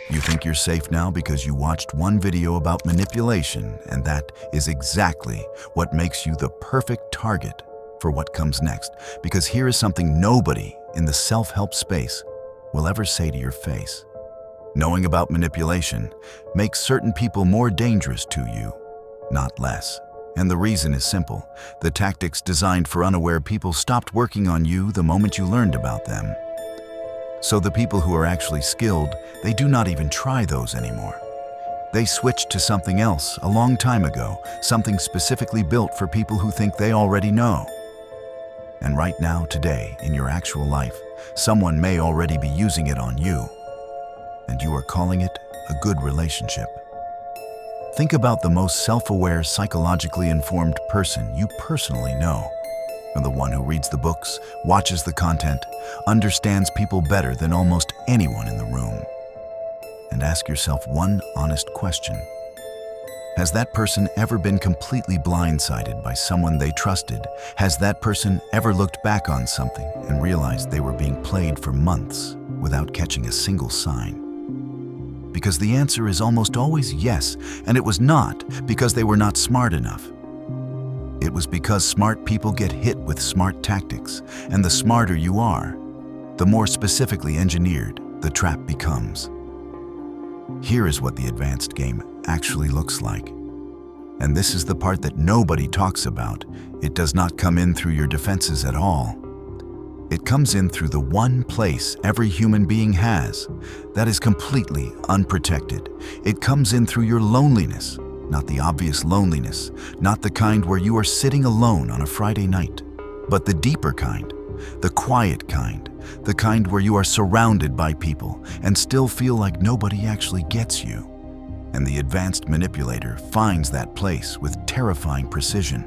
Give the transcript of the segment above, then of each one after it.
You think you're safe now because you watched one video about manipulation, and that is exactly what makes you the perfect target for what comes next. Because here is something nobody in the self-help space will ever say to your face. Knowing about manipulation makes certain people more dangerous to you, not less. And the reason is simple. The tactics designed for unaware people stopped working on you the moment you learned about them. So the people who are actually skilled, they do not even try those anymore. They switched to something else a long time ago, something specifically built for people who think they already know. And right now, today, in your actual life, someone may already be using it on you, and you are calling it a good relationship. Think about the most self-aware, psychologically informed person you personally know. And the one who reads the books, watches the content, understands people better than almost anyone in the room. And ask yourself one honest question. Has that person ever been completely blindsided by someone they trusted? Has that person ever looked back on something and realized they were being played for months without catching a single sign? Because the answer is almost always yes, and it was not because they were not smart enough. It was because smart people get hit with smart tactics, and the smarter you are, the more specifically engineered the trap becomes. Here is what the advanced game actually looks like. And this is the part that nobody talks about. It does not come in through your defenses at all. It comes in through the one place every human being has that is completely unprotected. It comes in through your loneliness, not the obvious loneliness, not the kind where you are sitting alone on a Friday night, but the deeper kind, the quiet kind, the kind where you are surrounded by people and still feel like nobody actually gets you. And the advanced manipulator finds that place with terrifying precision.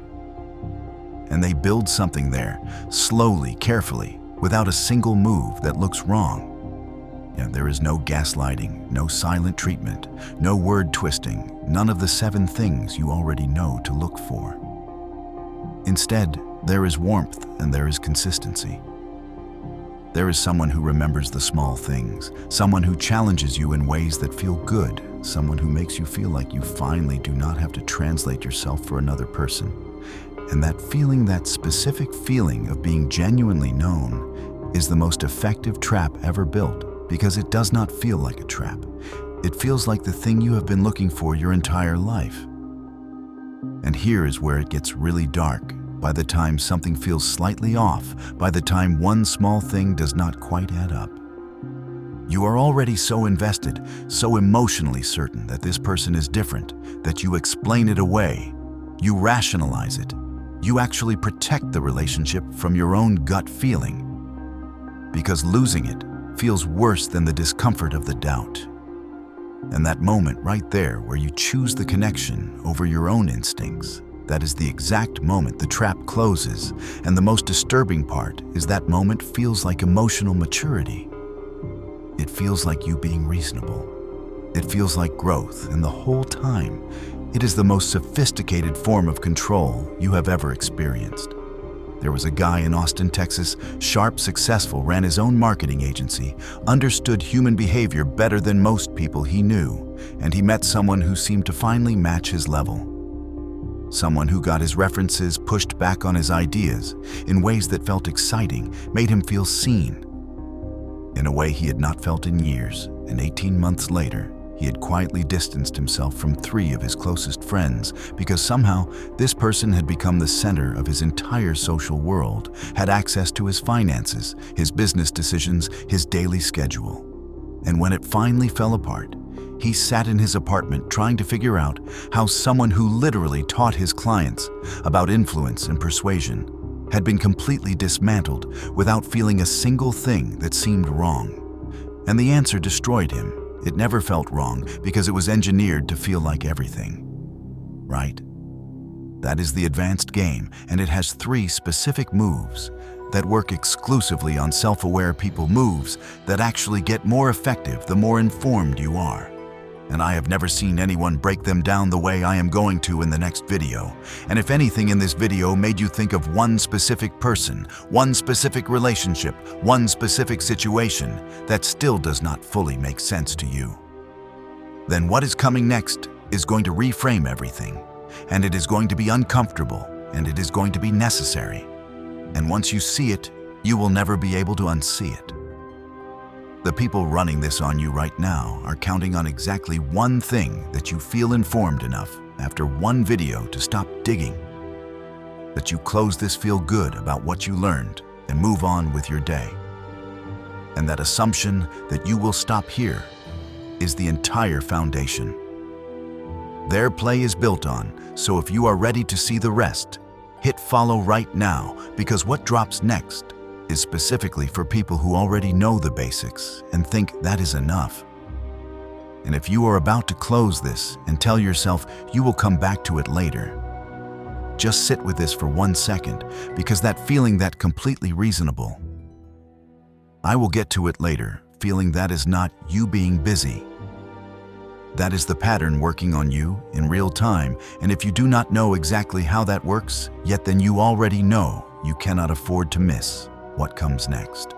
And they build something there, slowly, carefully, without a single move that looks wrong. There is no gaslighting, no silent treatment, no word twisting, none of the 7 things you already know to look for. Instead, there is warmth and there is consistency. There is someone who remembers the small things, someone who challenges you in ways that feel good, someone who makes you feel like you finally do not have to translate yourself for another person. And that feeling, that specific feeling of being genuinely known, is the most effective trap ever built, because it does not feel like a trap. It feels like the thing you have been looking for your entire life. And here is where it gets really dark. By the time something feels slightly off, by the time one small thing does not quite add up, you are already so invested, so emotionally certain that this person is different, that you explain it away, you rationalize it, you actually protect the relationship from your own gut feeling, because losing it feels worse than the discomfort of the doubt. And that moment right there where you choose the connection over your own instincts, that is the exact moment the trap closes. And the most disturbing part is that moment feels like emotional maturity. It feels like you being reasonable. It feels like growth, and the whole time, it is the most sophisticated form of control you have ever experienced. There was a guy in Austin, Texas, sharp, successful, ran his own marketing agency, understood human behavior better than most people he knew, and he met someone who seemed to finally match his level. Someone who got his references, pushed back on his ideas in ways that felt exciting, made him feel seen. In a way he had not felt in years, and 18 months later, he had quietly distanced himself from 3 of his closest friends because somehow this person had become the center of his entire social world, had access to his finances, his business decisions, his daily schedule. And when it finally fell apart, he sat in his apartment trying to figure out how someone who literally taught his clients about influence and persuasion had been completely dismantled without feeling a single thing that seemed wrong. And the answer destroyed him. It never felt wrong because it was engineered to feel like everything. Right? That is the advanced game, and it has 3 specific moves that work exclusively on self-aware people, moves that actually get more effective the more informed you are. And I have never seen anyone break them down the way I am going to in the next video. And if anything in this video made you think of one specific person, one specific relationship, one specific situation, that still does not fully make sense to you. then what is coming next is going to reframe everything, and it is going to be uncomfortable, and it is going to be necessary. And once you see it, you will never be able to unsee it. The people running this on you right now are counting on exactly one thing: that you feel informed enough after one video to stop digging, that you close this feel good about what you learned and move on with your day. And that assumption that you will stop here is the entire foundation their play is built on. So if you are ready to see the rest, hit follow right now, because what drops next is specifically for people who already know the basics and think that is enough. And if you are about to close this and tell yourself you will come back to it later, just sit with this for 1 second, because that feeling that completely reasonable, I will get to it later, feeling that is not you being busy. That is the pattern working on you in real time, and if you do not know exactly how that works, yet then you already know you cannot afford to miss what comes next.